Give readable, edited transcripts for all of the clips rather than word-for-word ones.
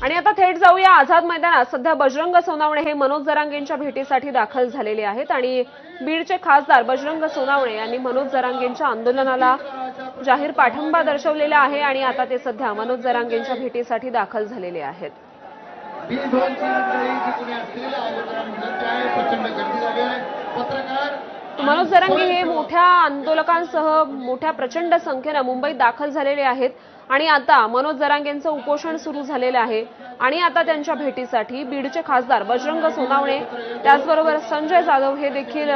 आणि आता थेट जाऊया आझाद मैदानात। सध्या बजरंग सोनावणे हे मनोज जरांगेंच्या भेटीसाठी दाखल झालेले आहेत आणि बीडचे खासदार बजरंग सोनावणे यांनी मनोज जरांगेंच्या आंदोलनाला जाहीर पाठिंबा दर्शवलेला आहे आणि आता ते सध्या मनोज जरांगेंच्या भेटीसाठी दाखल झालेले आहेत। मनोज जरांगे हे मोठ्या आंदोलकांसह मोठ्या प्रचंड संख्येने मुंबईत दाखल झालेले आहेत आणि आता मनोज जरांगेंचं उपोषण सुरू झालेलं आहे आणि आता त्यांच्या भेटीसाठी बीडचे खासदार बजरंग सोनावणे त्याचबरोबर संजय जाधव हे देखील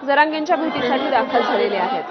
जरांगेंच्या भेटीसाठी दाखल झालेले आहेत।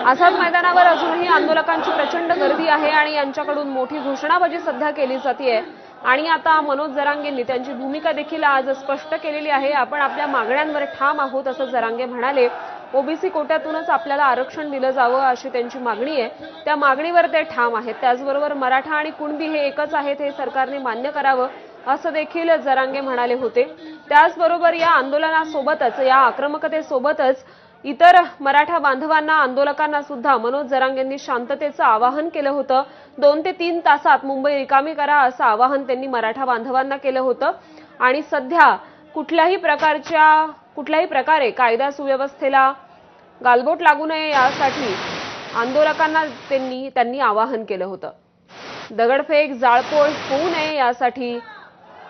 आझाद मैदानावर अजूनही आंदोलकांची प्रचंड गर्दी आहे आणि यांच्याकडून मोठी घोषणाबाजी सध्या केली जाते आणि आता मनोज जरांगेंनी त्यांची भूमिका देखील आज स्पष्ट केलेली आहे। आपण आपल्या मागण्यांवर ठाम आहोत असं जरांगे म्हणाले। ओबीसी कोट्यातूनच आपल्याला आरक्षण दिलं जावं अशी त्यांची मागणी आहे, त्या मागणीवर ते ठाम आहेत। त्याचबरोबर मराठा आणि कुणबी हे एकच आहेत हे सरकारने मान्य करावं असं देखील जरांगे म्हणाले होते। त्याचबरोबर या आंदोलनासोबतच या आक्रमकतेसोबतच इतर मराठा बांधवांना आंदोलकांना सुद्धा मनोज जरांगेंनी शांततेचं आवाहन केलं होतं। 2 ते 3 तासात मुंबई रिकामी करा असं आवाहन त्यांनी मराठा बांधवांना केलं होतं आणि सध्या कुठल्याही प्रकारे कायदा सुव्यवस्थेला गालबोट लागू नये यासाठी आंदोलकांना त्यांनी आवाहन केलं होतं। दगडफेक जाळपोळ होऊ नये यासाठी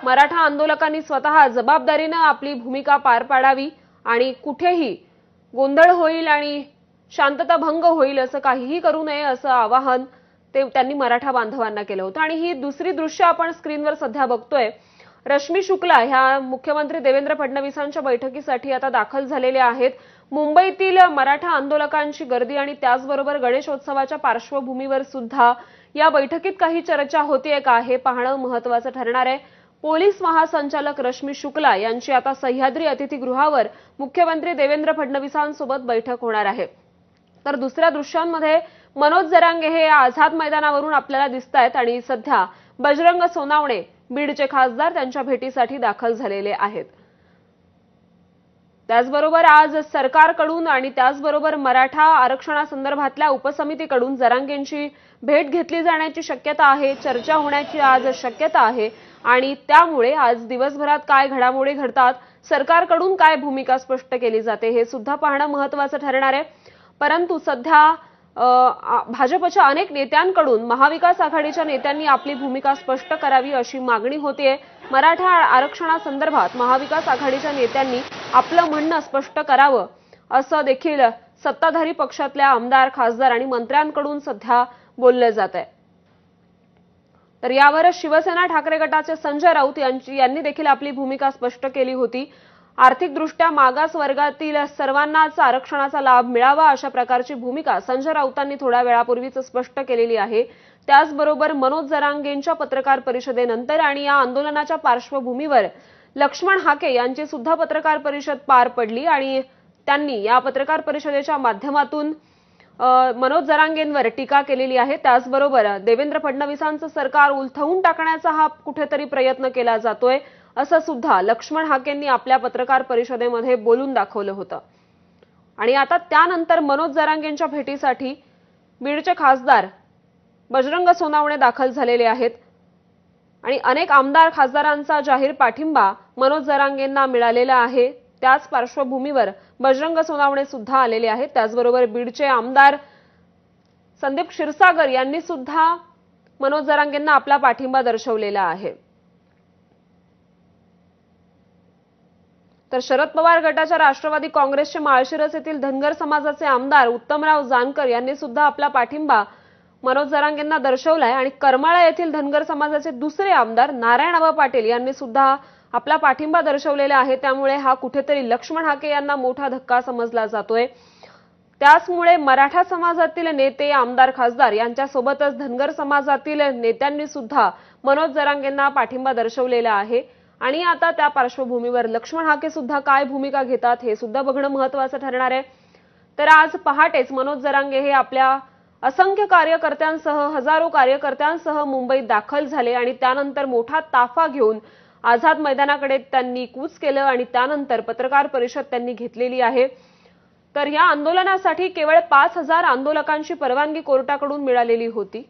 मराठा आंदोलकांनी स्वतः जबाबदारीने आपली भूमिका पार पाडावी आणि कुठेही गोंधळ होईल आणि शांतता भंग होईल असं काहीही करू नये असं आवाहन त्यांनी मराठा बांधवांना केलं होतं। आणि ही दुसरी दृश्य आपण स्क्रीनवर सध्या बघतोय। रश्मी शुक्ला ह्या मुख्यमंत्री देवेंद्र फडणवीसांच्या बैठकीसाठी आता दाखल झालेल्या आहेत। मुंबईतील मराठा आंदोलकांची गर्दी आणि त्याचबरोबर गणेशोत्सवाच्या पार्श्वभूमीवर सुद्धा या बैठकीत काही चर्चा होतीये का हे पाहणं महत्त्वाचं ठरणार आहे। पोलीस महासंचालक रश्मी शुक्ला यांची आता सह्याद्री अतिथीगृहावर मुख्यमंत्री देवेंद्र फडणवीसांसोबत बैठक होणार आहे। तर दुसऱ्या दृश्यांमध्ये मनोज जरांगे हे आझाद मैदानावरून आपल्याला दिसतायत आणि सध्या बजरंग सोनावणे बीडचे खासदार त्यांच्या भेटीसाठी दाखल झालेले आहेत। त्याचबरोबर आज सरकारकडून आणि त्याचबरोबर मराठा आरक्षणासंदर्भातल्या उपसमितीकडून जरांगेंची भेट घेतली जाण्याची शक्यता आहे, चर्चा होण्याची आज शक्यता आहे आणि त्यामुळे आज दिवसभरात काय घडामोडी घडतात, सरकारकडून काय भूमिका स्पष्ट केली जाते हे सुद्धा पाहणं महत्त्वाचं ठरणार आहे। परंतु सध्या भाजपच्या अनेक नेत्यांकडून महाविकास आघाडीच्या नेत्यांनी आपली भूमिका स्पष्ट करावी अशी मागणी होतीये। मराठा आरक्षणासंदर्भात महाविकास आघाडीच्या नेत्यांनी आपलं म्हणणं स्पष्ट करावं असं देखील सत्ताधारी पक्षातल्या आमदार, खासदार आणि मंत्र्यांकडून सध्या बोललं जात आहे। तर यावर शिवसेना ठाकरे गटाचे संजय राऊत यांनी देखील आपली भूमिका स्पष्ट केली होती। आर्थिकदृष्ट्या मागास वर्गातील सर्वांनाच आरक्षणाचा लाभ मिळावा अशा प्रकारची भूमिका संजय राऊतांनी थोड्या वेळापूर्वीच स्पष्ट केलेली आहे। त्याचबरोबर मनोज जरांगेंच्या पत्रकार परिषदेनंतर आणि या आंदोलनाच्या पार्श्वभूमीवर लक्ष्मण हाके यांची सुद्धा पत्रकार परिषद पार पडली आणि त्यांनी या पत्रकार परिषदेच्या माध्यमातून मनोज जरांगेंवर टीका केलेली आहे। त्याचबरोबर देवेंद्र फडणवीसांचं सरकार उलथवून टाकण्याचा हा कुठेतरी प्रयत्न केला जातोय असं सुद्धा लक्ष्मण हाकेंनी आपल्या पत्रकार परिषदेमध्ये बोलून दाखवलं होतं। आणि आता त्यानंतर मनोज जरांगेंच्या भेटीसाठी बीडचे खासदार बजरंग सोनावणे दाखल झालेले आहेत आणि अनेक आमदार खासदारांचा जाहीर पाठिंबा मनोज जरांगेंना मिळालेला आहे। त्याच पार्श्वभूमीवर बजरंग सोनावणे सुद्धा आलेले आहेत। त्याचबरोबर बीडचे आमदार संदीप क्षीरसागर यांनी सुद्धा मनोज जरांगेंना आपला पाठिंबा दर्शवलेला आहे। तर शरद पवार गटाच्या राष्ट्रवादी काँग्रेसचे माळशिरस येथील धनगर समाजाचे आमदार उत्तमराव जानकर यांनी सुद्धा आपला पाठिंबा मनोज जरांगेंना दर्शवलाय आणि करमाळा येथील धनगर समाजाचे दुसरे आमदार नारायण पाटील यांनी सुद्धा आपला पाठिंबा दर्शवलेला आहे। त्यामुळे हा कुठेतरी लक्ष्मण हाके यांना मोठा धक्का समजला जातोय। त्याचमुळे मराठा समाजातील नेते, आमदार, खासदार यांच्यासोबतच धनगर समाजातील नेत्यांनी सुद्धा मनोज जरांगेंना पाठिंबा दर्शवलेला आहे आणि आता त्या पार्श्वभूमीवर लक्ष्मण हाके सुद्धा काय भूमिका घेतात हे सुद्धा बघणं महत्त्वाचं ठरणार आहे। तर आज पहाटेच मनोज जरांगे हे आपल्या असंख्य कार्यकर्त्यांसह, हजारो कार्यकर्त्यांसह मुंबईत दाखल झाले आणि त्यानंतर मोठा ताफा घेऊन आझाद मैदानाकडे त्यांनी कूच केलं आणि त्यानंतर पत्रकार परिषद त्यांनी घेतलेली आहे। तर या आंदोलनासाठी केवळ 5,000 आंदोलकांची परवानगी कोर्टाकडून मिळालेली होती।